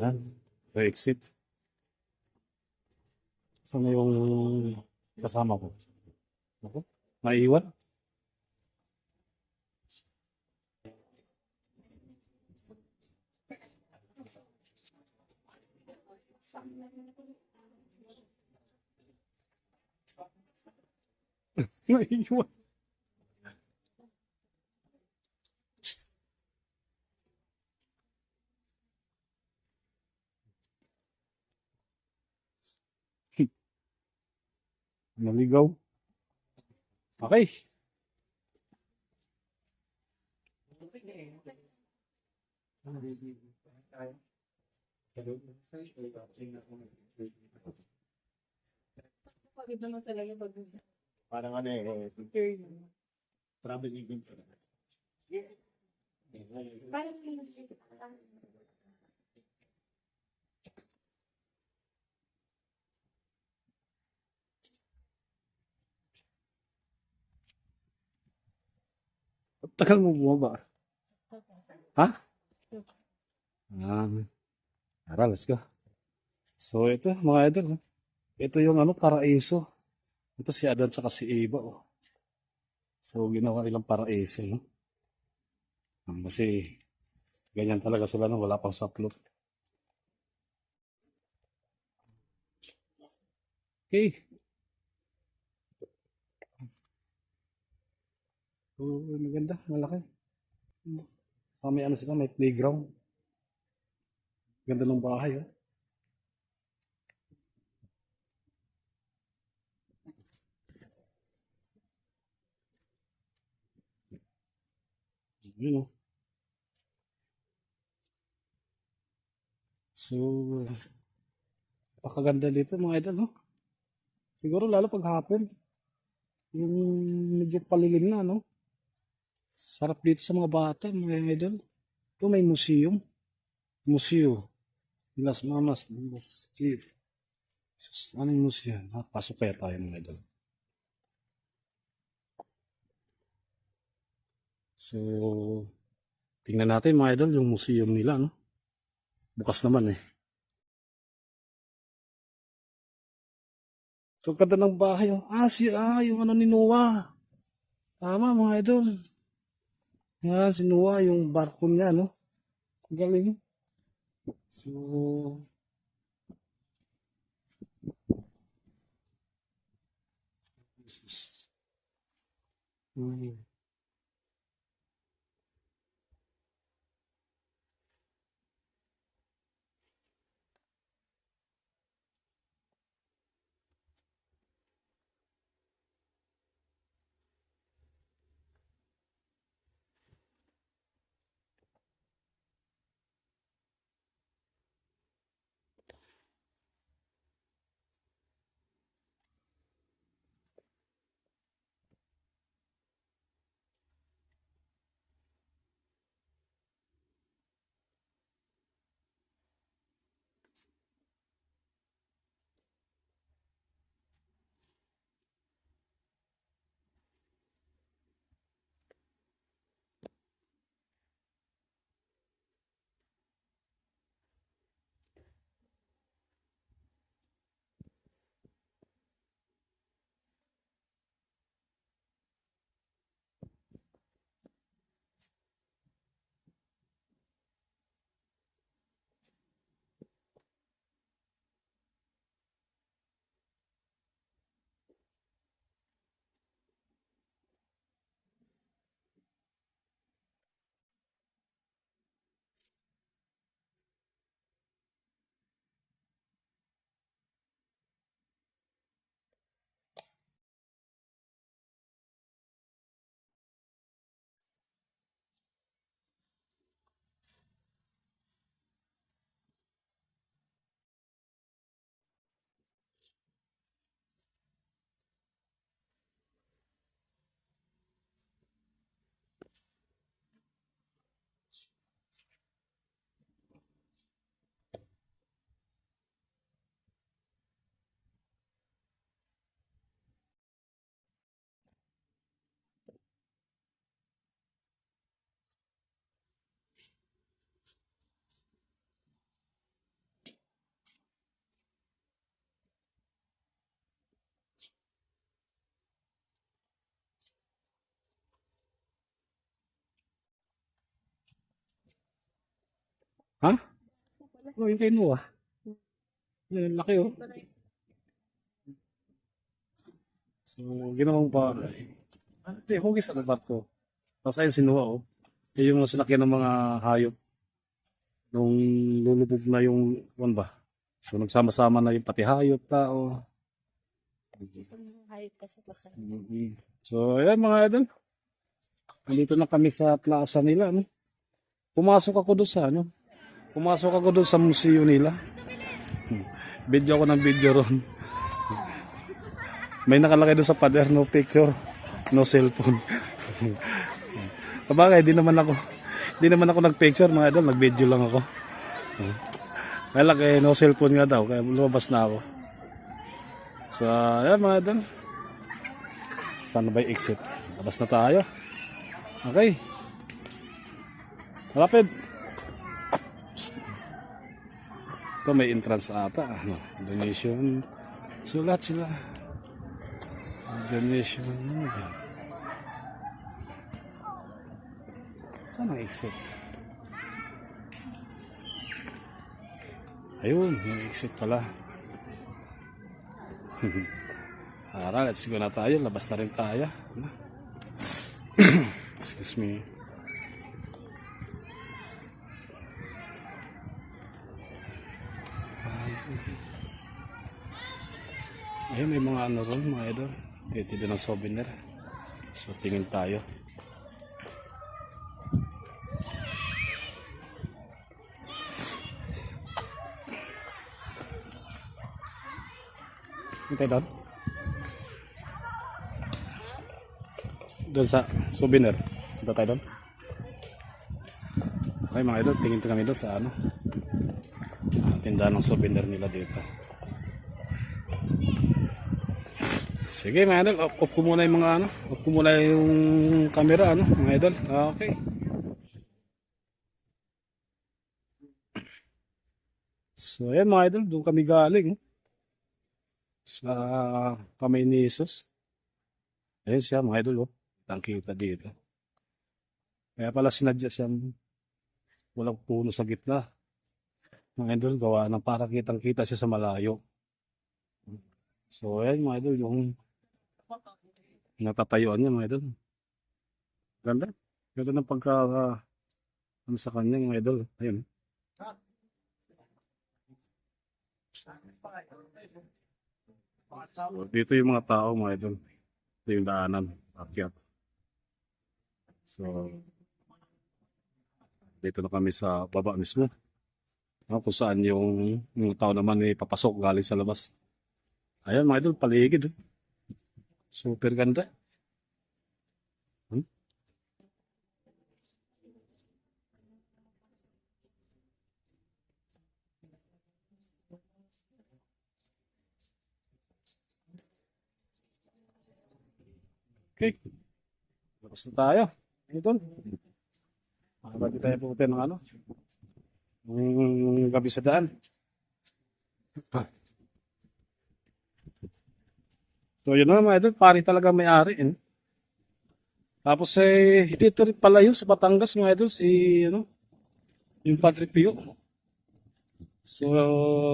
Yan. Exit. Saan na yung kasama ko? Ako? Naiiwan? Naiiwan. Psst. Naligaw. Okay. Pagod naman talaga pag Parang ano travel agent. parang Tagal mo bumaba. Ha? Tara, let's go. So ito mga idol. Ito yung paraiso. Ito si Adan tsaka si Eva. Oh. So ginawa nilang paraiso. No? Kasi ganyan talaga sila no? Wala pang saplot. Okay. So maganda, malaki. So, may sila, may playground. Ganda ng bahay. Oh. Yun oh. So, pakaganda dito mga idol. No? Siguro lalo pag hapon. Yung medyo palilim na, no? Sarap dito sa mga bata, mga idol. Ito may museum. Museo. De las Mamas de los Cliff. Sus, ano yung museo? Ha? Pasok kaya tayo mga idol. So, tingnan natin mga idol yung museum nila, no? Bukas naman eh. So, ganda ng bahay. Oh. Yung ni Noah. Tama mga idol. Si Noah, yung barko niya, no? Ang galing. So, Hmm. Ha? Oh, yung kay Noah. Yan, laki oh. So, ginawang bahay. Hindi, hugis ano ba to? Tapos ayun si Noah oh. Yung sinakyan ng mga hayop nung lulubog na yung one ba? So nagsama-sama na yung pati hayop, tao. Hayop kasi po sa So ayan mga idol. Nandito na kami sa plaza nila. No? Pumasok ako doon sa ano. Pumasok ako doon sa museo nila. Video ako ng video ron. May nakalagay doon sa pader, no picture, no cellphone. Kabagay, di naman ako nag-picture mga idol, nag-video lang ako. Kaya lang, no cellphone nga daw, kaya lumabas na ako. So, ayan mga idol. Saan ba yung exit? Labas na tayo. Okay. Malapit. Ito may entrance ata. Ano, donation. Sulat sila. Donation. Ano ba? Saan ang exit? Ayun, yung exit pala. Tara, let's go na tayo. Labas na rin tayo. Excuse me. Ayun, may mga ano ron, mga idol. Titido ng souvenir. So, tingin tayo. Hintay doon? Doon sa souvenir. Punta tayo doon. Okay mga idol, tingin kami doon sa ano. Tindahan ng souvenir nila dito. Sige mga idol, off ko muna yung mga ano. Off ko muna yung camera ano, mga idol. Okay. So ayan mga idol, doon kami galing. Sa kamay ni Jesus. Ayun siya mga idol, oh. Kita dito. Kaya pala sinadya siyang walang puno sa gitna. Mga idol, gawa ng para kitang-kita siya sa malayo. So ayan mga idol, yung natatayuan niya mga idol. Ganda. Ganda ng pagka ano sa kanya mga idol. Ayun. So, dito yung mga tao mga idol. Ito yung daanan. Akyat. So, dito na kami sa baba mismo. Kung saan yung tao naman ay papasok galing sa labas. Ayan mga idol, paligid. Super ganda. Okay. Tapos na tayo. Idol. Makabati tayo po ng ano. Yung gabi sa daan. So yun na mga idol, pari talaga may-ari. Tapos dito rin pala yun sa Batangas mga idol, si ano, yung Padre Pio. So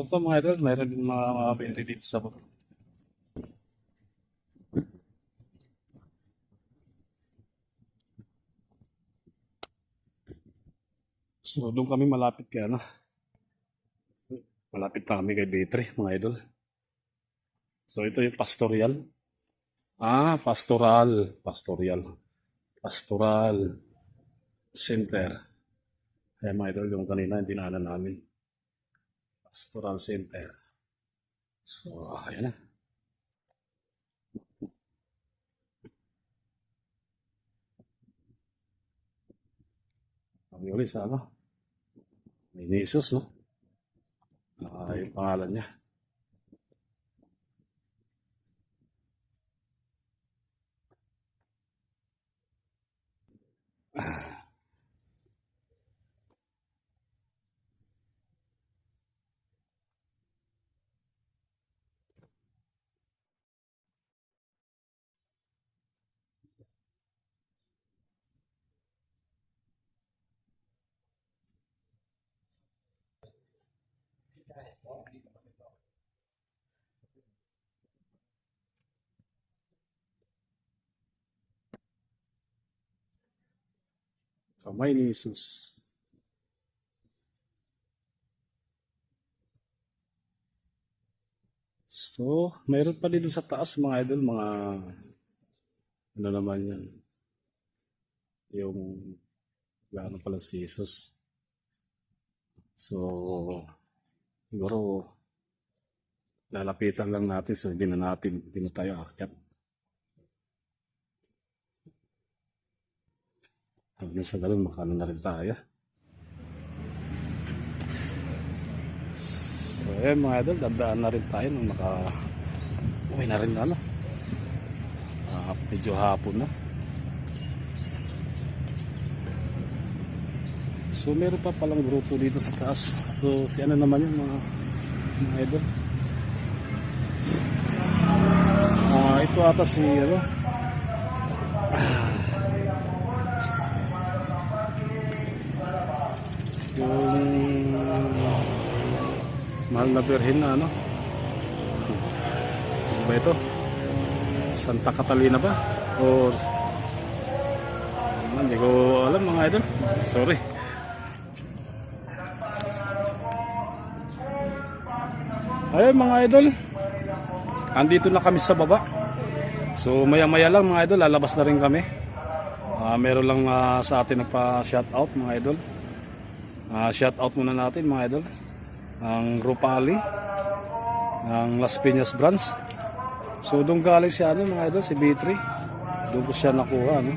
ito mga idol, mayroon din mga beri dito sa baba. So doon kami malapit kay ano. Malapit na kami kay Betre mga idol. So ito yung pastoral. Pastoral Center. Ayan mga idol, yung kanina yung dinaanan namin. Pastoral Center. So, ayan na. Kami ulit sa ano. May Jesus, no? Yung pangalan niya. Kamay ni Jesus. So, mayroon pa dito sa taas mga idol, mga ano naman yan. Yung ano pala si Jesus. So, siguro lalapitan lang natin so hindi na tayo akyat. Hanggang sa ganun, makano na rin tayo. So, ayan mga idol, dadaan na rin tayo nung uwi na rin ano. Medyo hapon na. So, meron pa palang grupo dito sa taas. So, si ano naman yun mga idol. Ito ata si ano. Yung mahal na birhen na ano. Ano ba ito? Santa Catalina ba? O hindi ko alam mga idol. Sorry. Ayun mga idol. Andito na kami sa baba. So maya-maya lang mga idol, lalabas na rin kami. Meron lang sa atin nagpa-shoutout mga idol. Shoutout muna natin mga idol. Ang Rupali ng Las Piñas branch. So doon galing si ano mga idol, si B3. Doon ko siya nakuha no.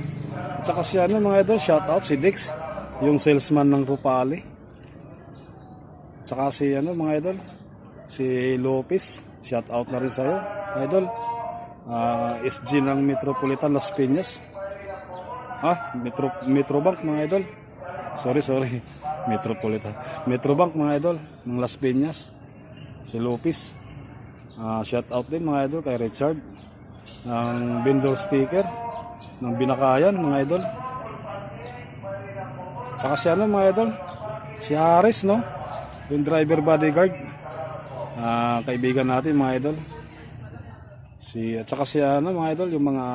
At saka si ano mga idol, shoutout si Dix, yung salesman ng Rupali. At saka si ano mga idol, si Lopez, shoutout na rin sa'yo idol. SG ng Metropolitan Las Piñas. Metrobank mga idol. Sorry. Metrobank mga idol ng Las Piñas. Si Lopez. Shout out din mga idol kay Richard ng vendor sticker ng Binakayan mga idol. Saka si ano mga idol, si Aris no, yung driver bodyguard, kaibigan natin mga idol. At saka si ano mga idol, yung mga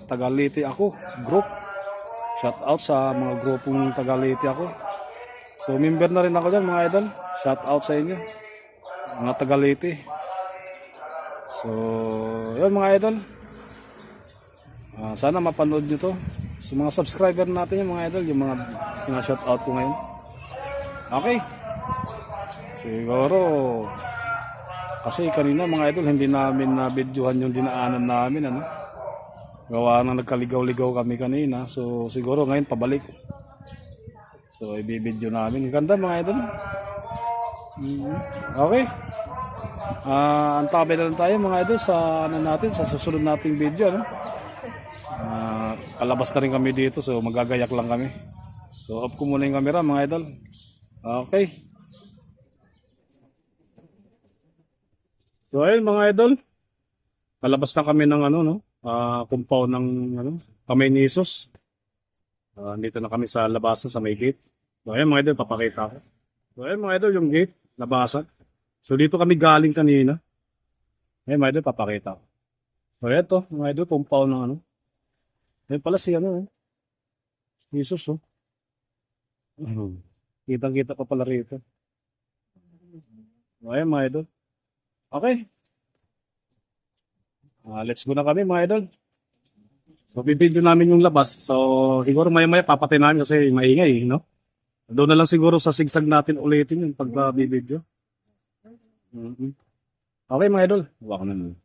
Tagaliti ako group. Shout out sa mga grupong Tagaliti ako. So member na rin ako dyan mga idol. Shout out sa inyo mga Tagaliti. So, yun mga idol. Sana mapanood nyo to. So, mga subscriber natin yung mga idol, yung mga sinashoutout ko ngayon. Okay. Siguro, kasi kanina mga idol, hindi namin na-videohan yung dinaanan namin, ano. Gawa na nagkaligaw-ligaw kami kanina. So, siguro ngayon pabalik. So, i-video namin. Ganda mga idol. Okay. Antabay na lang tayo mga idol sa ano natin, sa susunod nating video ano. Palabas na rin kami dito so magagayak lang kami. So off ko muna yung camera mga idol. Okay. So ayun mga idol. Palabas na kami ng ano no, compound ng ano, Kamay ni Jesus. Dito na kami sa labasan sa may gate. So ayun mga idol, papakita ko. So ayun mga idol, yung gate, labasan. So dito kami galing kanina. Mga idol, papakita ko. So eto, mga idol, compound ng ano. Ayun pala si ano, Jesus, oh. Kitang-kita pa pala rito. So ayun mga idol. Okay. Let's go na kami mga idol. So bibidyo namin yung labas. So siguro maya-maya papatay namin kasi maingay, no? Doon na lang siguro sa sigsag natin ulitin yung pag-bibidyo. Okay mga idol, huwag ko na nun.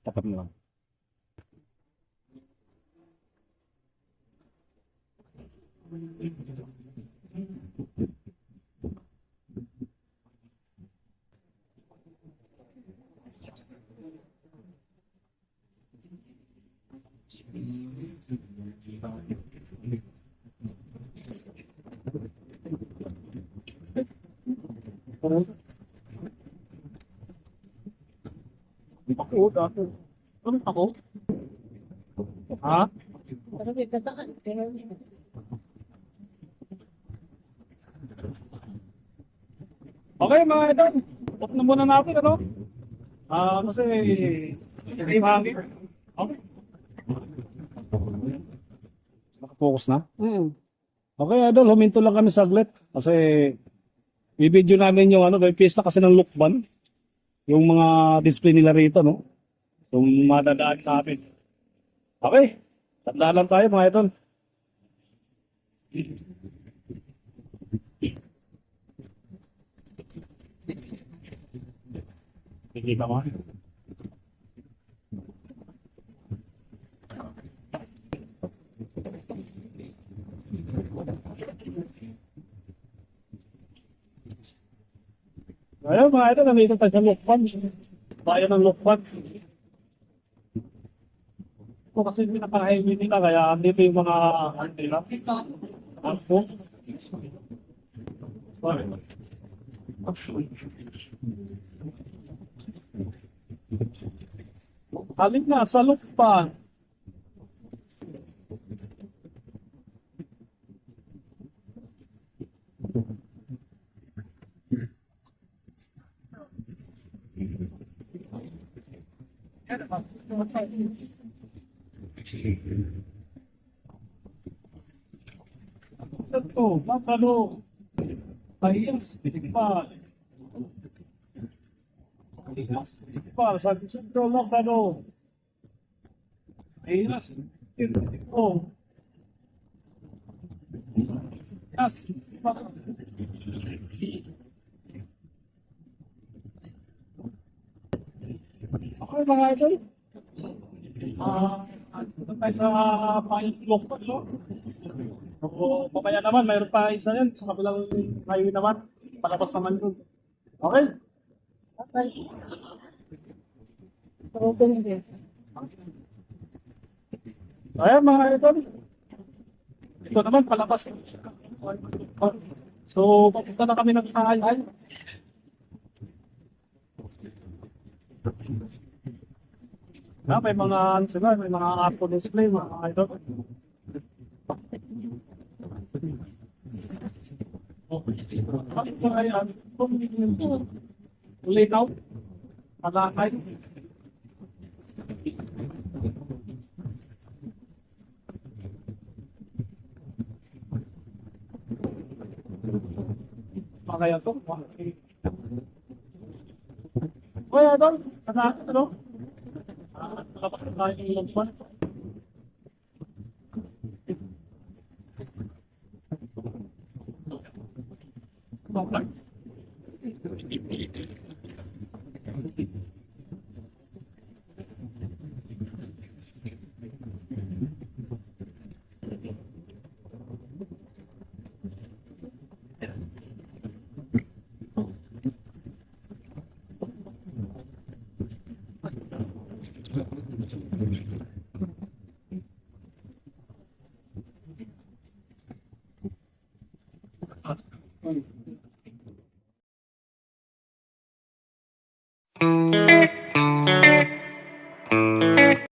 Tapat mo lang. Ako, dati. Ano ako? Ha? Okay mga idol, stop na muna natin ano? Kasi hindi hangin. Okay. Focus na? Mm. Okay, idol, huminto lang kami saglit. Kasi, i-video namin yung ano, may pista kasi ng Lukban. Yung mga display nila rito, no? Yung madadaan namin. Okay, tandaan lang tayo mga idol. Nakikita mo? Ayun mga idol, nandito tayo sa Lukban. Bayan ng Lukban. Ito kasi pinaka-highway nila, kaya dito yung mga ano nila. Ako. Halip na, sa Lukban. Ito, magkano? Ayos, tikpan. Tikpan, sabi sa ito, magkano? Ayos, tikpan. Yes, tikpan. Okay mga idol. Ito tayo sa Bayan Lukban, no? O, mamaya naman, mayroon pa isa yan. Sa kabilang highway naman. Palabas naman dun. Okay? Okay. Open din. Ayan mga idol. Ito naman, palabas. So, papunta na kami ng Tahayan. May mga, ano sila, may mga aso display, mga idol. Ayan. Linaw. Malakay. Makaya to. Kaya doon, ano? Tapos na tayo ng Lukban.